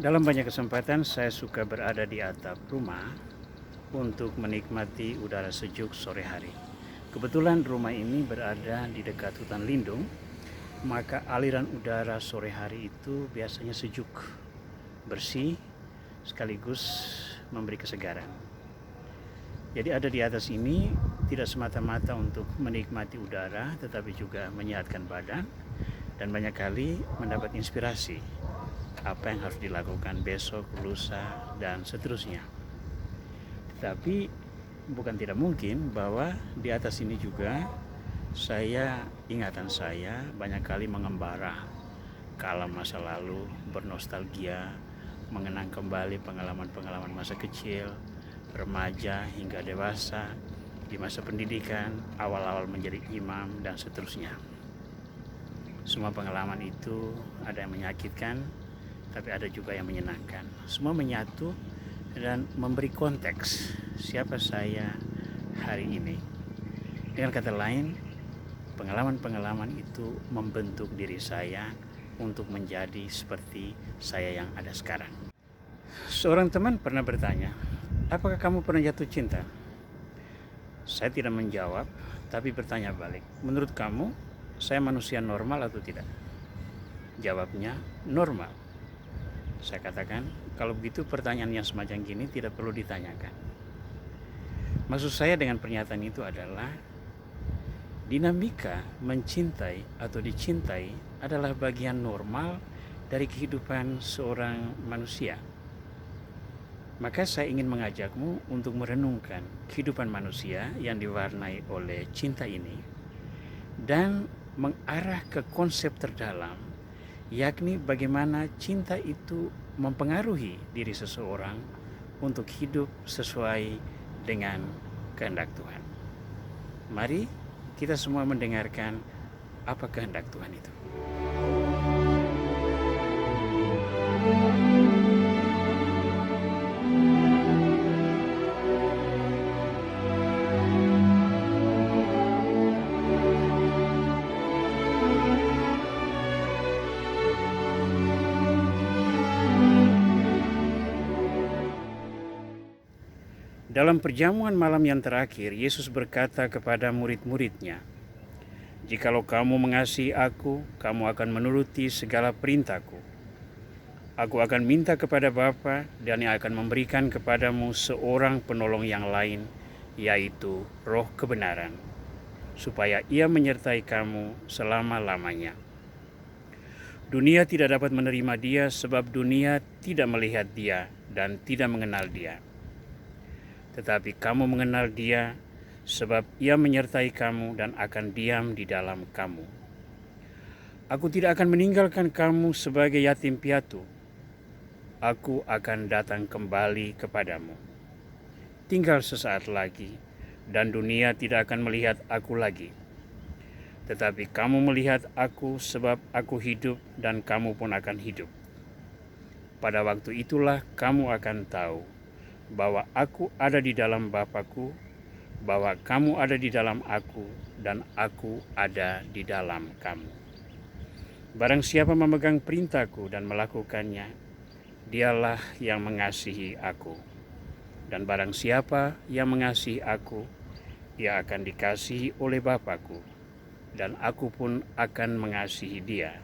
Dalam banyak kesempatan saya suka berada di atap rumah untuk menikmati udara sejuk sore hari. Kebetulan rumah ini berada di dekat hutan lindung, maka aliran udara sore hari itu biasanya sejuk, bersih, sekaligus memberi kesegaran. Jadi ada di atas ini tidak semata-mata untuk menikmati udara, tetapi juga menyehatkan badan dan banyak kali mendapat inspirasi apa yang harus dilakukan besok, lusa, dan seterusnya. Tapi bukan tidak mungkin bahwa di atas ini juga ingatan saya banyak kali mengembara ke alam masa lalu, bernostalgia, mengenang kembali pengalaman-pengalaman masa kecil, remaja hingga dewasa, di masa pendidikan, awal-awal menjadi imam, dan seterusnya. Semua pengalaman itu ada yang menyakitkan, tapi ada juga yang menyenangkan. Semua menyatu dan memberi konteks siapa saya hari ini. Dengan kata lain, pengalaman-pengalaman itu membentuk diri saya untuk menjadi seperti saya yang ada sekarang. Seorang teman pernah bertanya, apakah kamu pernah jatuh cinta? Saya tidak menjawab, tapi bertanya balik, menurut kamu saya manusia normal atau tidak? Jawabnya, normal. Saya katakan, kalau begitu pertanyaan yang semacam gini tidak perlu ditanyakan. Maksud saya dengan pernyataan itu adalah dinamika mencintai atau dicintai adalah bagian normal dari kehidupan seorang manusia. Maka saya ingin mengajakmu untuk merenungkan kehidupan manusia yang diwarnai oleh cinta ini dan mengarah ke konsep terdalam, yakni bagaimana cinta itu mempengaruhi diri seseorang untuk hidup sesuai dengan kehendak Tuhan. Mari kita semua mendengarkan apa kehendak Tuhan itu. Dalam perjamuan malam yang terakhir, Yesus berkata kepada murid-muridnya, "Jikalau kamu mengasihi aku, kamu akan menuruti segala perintahku. Aku akan minta kepada Bapa dan Ia akan memberikan kepadamu seorang penolong yang lain, yaitu Roh kebenaran, supaya Ia menyertai kamu selama-lamanya. Dunia tidak dapat menerima Dia sebab dunia tidak melihat Dia dan tidak mengenal Dia. Tetapi kamu mengenal Dia, sebab Ia menyertai kamu dan akan diam di dalam kamu. Aku tidak akan meninggalkan kamu sebagai yatim piatu. Aku akan datang kembali kepadamu. Tinggal sesaat lagi, dan dunia tidak akan melihat aku lagi. Tetapi kamu melihat aku sebab aku hidup dan kamu pun akan hidup. Pada waktu itulah kamu akan tahu bahwa aku ada di dalam Bapa-Ku, bahwa kamu ada di dalam aku, dan aku ada di dalam kamu. Barang siapa memegang perintahku dan melakukannya, dialah yang mengasihi aku. Dan barang siapa yang mengasihi aku, dia akan dikasihi oleh Bapa-Ku, dan aku pun akan mengasihi dia,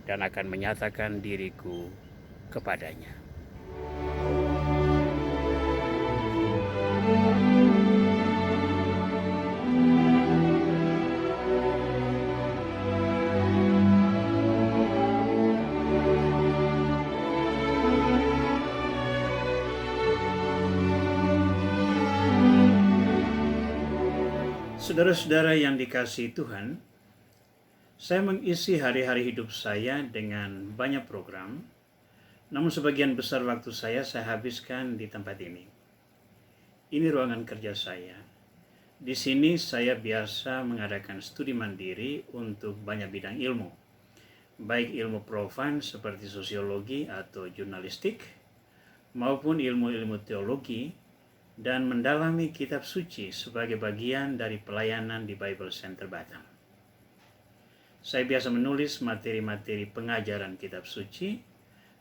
dan akan menyatakan diriku kepadanya." Saudara-saudara yang dikasihi Tuhan, saya mengisi hari-hari hidup saya dengan banyak program, namun sebagian besar waktu saya habiskan di tempat ini. Ini ruangan kerja saya. Di sini saya biasa mengadakan studi mandiri untuk banyak bidang ilmu, baik ilmu profan seperti sosiologi atau jurnalistik, maupun ilmu-ilmu teologi, dan mendalami kitab suci sebagai bagian dari pelayanan di Bible Center Batam. Saya biasa menulis materi-materi pengajaran kitab suci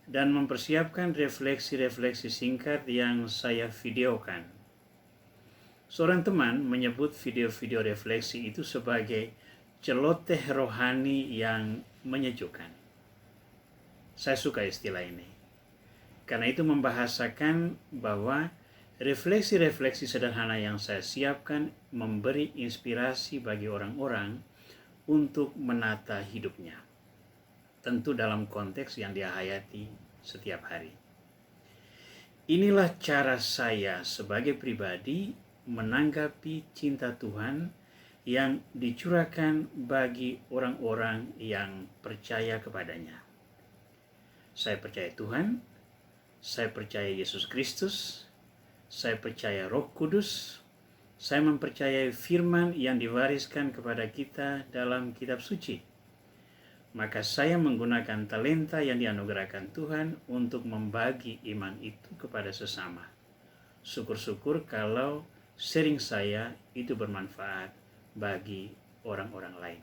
dan mempersiapkan refleksi-refleksi singkat yang saya videokan. Seorang teman menyebut video-video refleksi itu sebagai celoteh rohani yang menyejukkan. Saya suka istilah ini, karena itu membahasakan bahwa refleksi-refleksi sederhana yang saya siapkan memberi inspirasi bagi orang-orang untuk menata hidupnya. Tentu dalam konteks yang dia hayati setiap hari. Inilah cara saya sebagai pribadi menanggapi cinta Tuhan yang dicurahkan bagi orang-orang yang percaya kepadanya. Saya percaya Tuhan, saya percaya Yesus Kristus, saya percaya Roh Kudus, saya mempercayai firman yang diwariskan kepada kita dalam kitab suci. Maka saya menggunakan talenta yang dianugerahkan Tuhan untuk membagi iman itu kepada sesama. Syukur-syukur kalau sharing saya itu bermanfaat bagi orang-orang lain.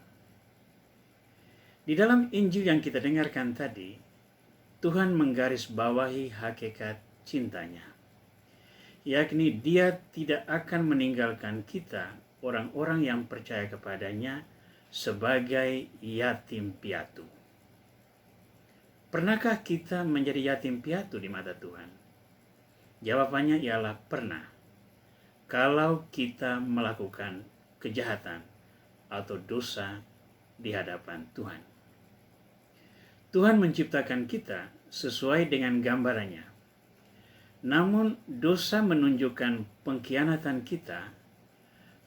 Di dalam Injil yang kita dengarkan tadi, Tuhan menggarisbawahi hakikat cintanya, yakni Dia tidak akan meninggalkan kita, orang-orang yang percaya kepadanya, sebagai yatim piatu. Pernahkah kita menjadi yatim piatu di mata Tuhan? Jawabannya ialah pernah. Kalau kita melakukan kejahatan atau dosa di hadapan Tuhan. Tuhan menciptakan kita sesuai dengan gambarannya. Namun dosa menunjukkan pengkhianatan kita,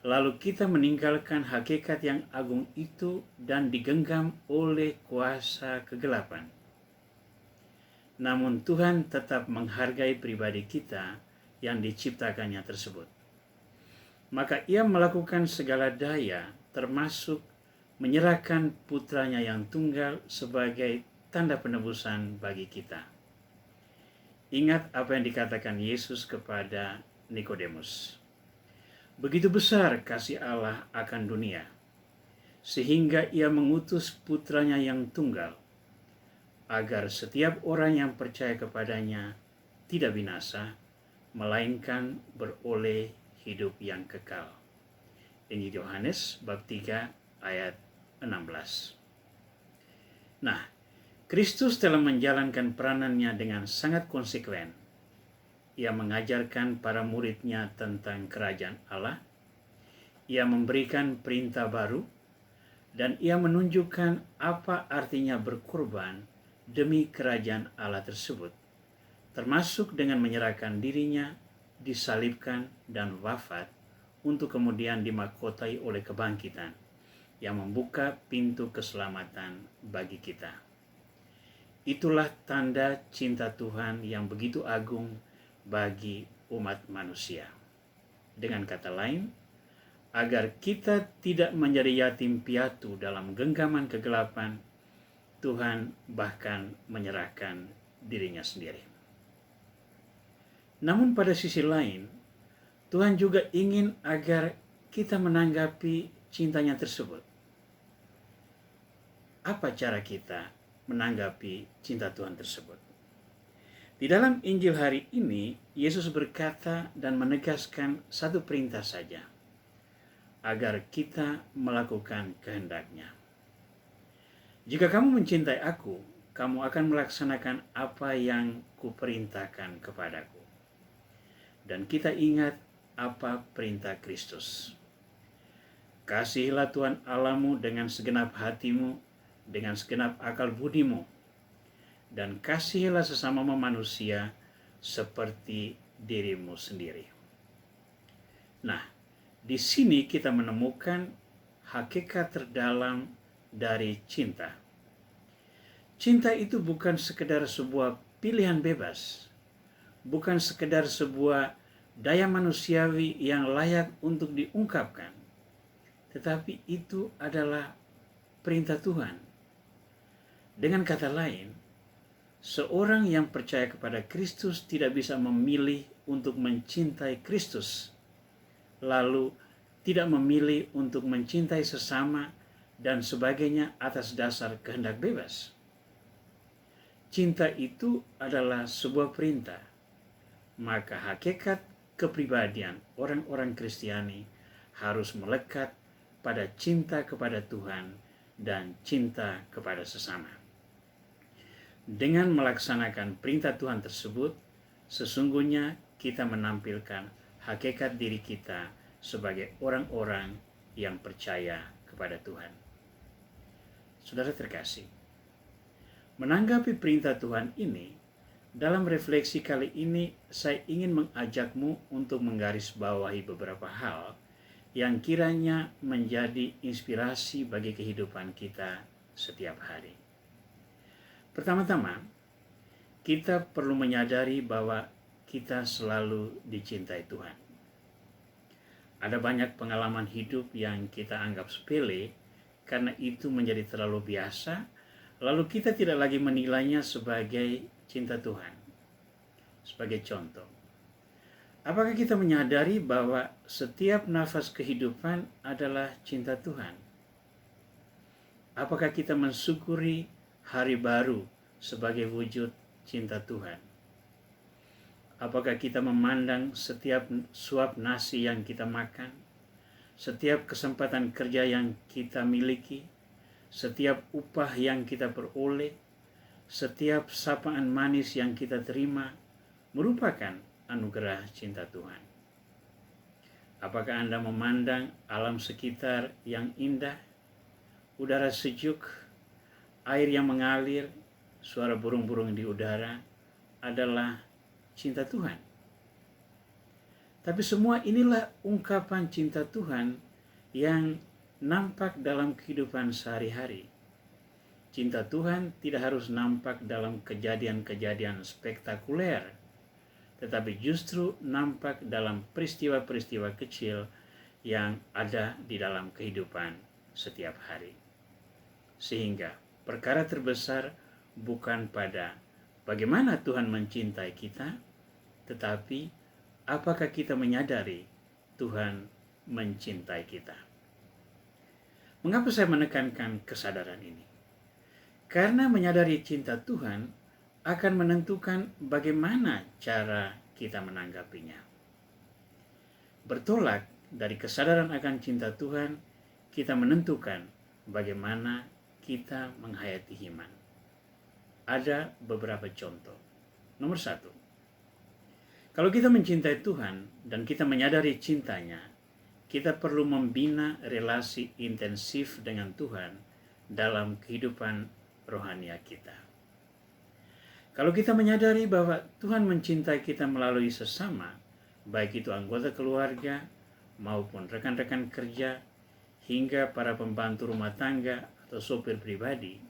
lalu kita meninggalkan hakikat yang agung itu dan digenggam oleh kuasa kegelapan. Namun Tuhan tetap menghargai pribadi kita yang diciptakannya tersebut. Maka Ia melakukan segala daya, termasuk menyerahkan putranya yang tunggal sebagai tanda penebusan bagi kita. Ingat apa yang dikatakan Yesus kepada Nikodemus. Begitu besar kasih Allah akan dunia, sehingga Ia mengutus putranya yang tunggal, agar setiap orang yang percaya kepadanya tidak binasa, melainkan beroleh hidup yang kekal. Injil Yohanes bab 3 ayat 16. Nah, Kristus telah menjalankan peranannya dengan sangat konsekuen. Ia mengajarkan para muridnya tentang kerajaan Allah. Ia memberikan perintah baru, dan Ia menunjukkan apa artinya berkorban demi kerajaan Allah tersebut, termasuk dengan menyerahkan dirinya, disalibkan, dan wafat untuk kemudian dimahkotai oleh kebangkitan yang membuka pintu keselamatan bagi kita. Itulah tanda cinta Tuhan yang begitu agung bagi umat manusia. Dengan kata lain, agar kita tidak menjadi yatim piatu dalam genggaman kegelapan, Tuhan bahkan menyerahkan dirinya sendiri. Namun pada sisi lain, Tuhan juga ingin agar kita menanggapi cintanya tersebut. Apa cara kita menanggapi cinta Tuhan tersebut? Di dalam Injil hari ini, Yesus berkata dan menegaskan satu perintah saja, agar kita melakukan kehendak-Nya. Jika kamu mencintai Aku, kamu akan melaksanakan apa yang Kuperintahkan kepadaku. Dan kita ingat apa perintah Kristus. Kasihilah Tuhan Allahmu dengan segenap hatimu, dengan segenap akal budimu, dan kasihilah sesama manusia seperti dirimu sendiri. Nah, di sini kita menemukan hakikat terdalam dari cinta. Cinta itu bukan sekedar sebuah pilihan bebas, bukan sekedar sebuah daya manusiawi yang layak untuk diungkapkan, tetapi itu adalah perintah Tuhan. Dengan kata lain, seorang yang percaya kepada Kristus tidak bisa memilih untuk mencintai Kristus, lalu tidak memilih untuk mencintai sesama dan sebagainya atas dasar kehendak bebas. cinta itu adalah sebuah perintah, maka hakikat kepribadian orang-orang Kristiani harus melekat pada cinta kepada Tuhan dan cinta kepada sesama. Dengan melaksanakan perintah Tuhan tersebut, sesungguhnya kita menampilkan hakikat diri kita sebagai orang-orang yang percaya kepada Tuhan. Saudara terkasih, menanggapi perintah Tuhan ini, dalam refleksi kali ini saya ingin mengajakmu untuk menggarisbawahi beberapa hal yang kiranya menjadi inspirasi bagi kehidupan kita setiap hari. Pertama-tama, kita perlu menyadari bahwa kita selalu dicintai Tuhan. Ada banyak pengalaman hidup yang kita anggap sepele karena itu menjadi terlalu biasa, lalu kita tidak lagi menilainya sebagai cinta Tuhan. Sebagai contoh, apakah kita menyadari bahwa setiap nafas kehidupan adalah cinta Tuhan? Apakah kita mensyukuri hari baru sebagai wujud cinta Tuhan? Apakah kita memandang setiap suap nasi yang kita makan, setiap kesempatan kerja yang kita miliki, setiap upah yang kita peroleh, setiap sapaan manis yang kita terima merupakan anugerah cinta Tuhan? Apakah Anda memandang alam sekitar yang indah, udara sejuk, air yang mengalir, suara burung-burung di udara adalah cinta Tuhan? Tapi semua inilah ungkapan cinta Tuhan yang nampak dalam kehidupan sehari-hari. Cinta Tuhan tidak harus nampak dalam kejadian-kejadian spektakuler, tetapi justru nampak dalam peristiwa-peristiwa kecil yang ada di dalam kehidupan setiap hari. Sehingga perkara terbesar bukan pada bagaimana Tuhan mencintai kita, tetapi apakah kita menyadari Tuhan mencintai kita. Mengapa saya menekankan kesadaran ini? Karena menyadari cinta Tuhan akan menentukan bagaimana cara kita menanggapinya. Bertolak dari kesadaran akan cinta Tuhan, kita menentukan bagaimana kita menghayati iman. Ada beberapa contoh. Nomor 1, kalau kita mencintai Tuhan dan kita menyadari cintanya, kita perlu membina relasi intensif dengan Tuhan dalam kehidupan rohani kita. Kalau kita menyadari bahwa Tuhan mencintai kita melalui sesama, baik itu anggota keluarga maupun rekan-rekan kerja, hingga para pembantu rumah tangga atau sopir pribadi,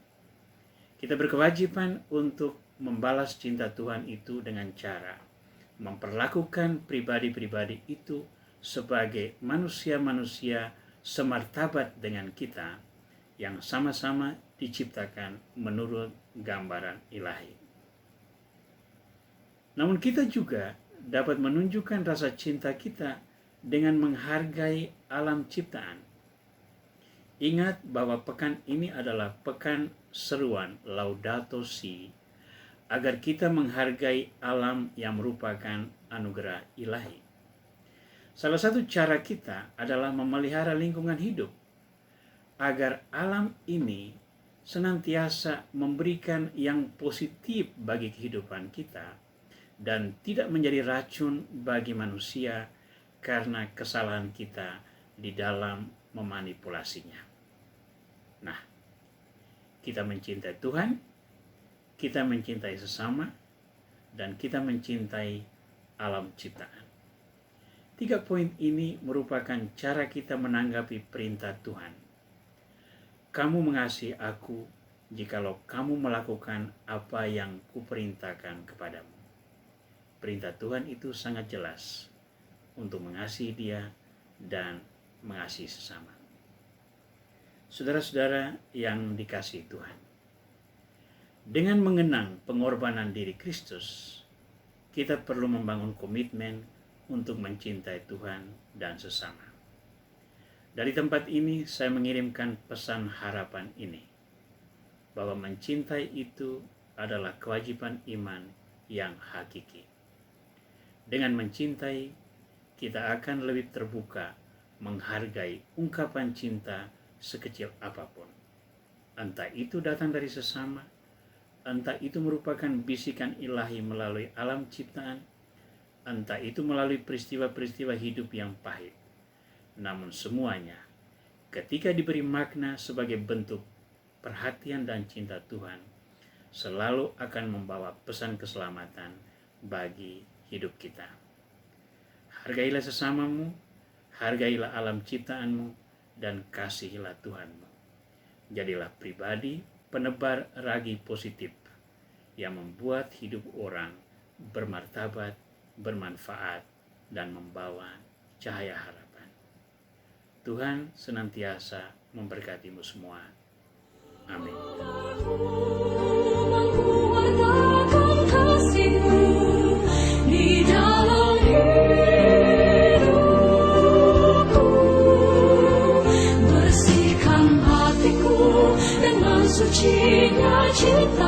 kita berkewajiban untuk membalas cinta Tuhan itu dengan cara memperlakukan pribadi-pribadi itu sebagai manusia-manusia semartabat dengan kita yang sama-sama diciptakan menurut gambaran ilahi. Namun kita juga dapat menunjukkan rasa cinta kita dengan menghargai alam ciptaan. Ingat bahwa pekan ini adalah pekan seruan Laudato Si, agar kita menghargai alam yang merupakan anugerah ilahi. Salah satu cara kita adalah memelihara lingkungan hidup, agar alam ini senantiasa memberikan yang positif bagi kehidupan kita dan tidak menjadi racun bagi manusia karena kesalahan kita di dalam memanipulasinya. Nah, kita mencintai Tuhan, kita mencintai sesama, dan kita mencintai alam ciptaan. 3 poin ini merupakan cara kita menanggapi perintah Tuhan. Kamu mengasihi aku jikalau kamu melakukan apa yang kuperintahkan kepadamu. Perintah Tuhan itu sangat jelas untuk mengasihi Dia dan mengasihi sesama. Saudara-saudara yang dikasihi Tuhan, dengan mengenang pengorbanan diri Kristus, kita perlu membangun komitmen untuk mencintai Tuhan dan sesama. Dari tempat ini saya mengirimkan pesan harapan ini, bahwa mencintai itu adalah kewajiban iman yang hakiki. Dengan mencintai, kita akan lebih terbuka menghargai ungkapan cinta sekecil apapun. Entah itu datang dari sesama, entah itu merupakan bisikan ilahi melalui alam ciptaan, entah itu melalui peristiwa-peristiwa hidup yang pahit. Namun semuanya, ketika diberi makna sebagai bentuk perhatian dan cinta Tuhan, selalu akan membawa pesan keselamatan bagi hidup kita. Hargailah sesamamu, hargailah alam ciptaanmu, dan kasihilah Tuhanmu. Jadilah pribadi penebar ragi positif yang membuat hidup orang bermartabat, bermanfaat, dan membawa cahaya harapan. Tuhan senantiasa memberkatimu semua. Amin. Sucinya cinta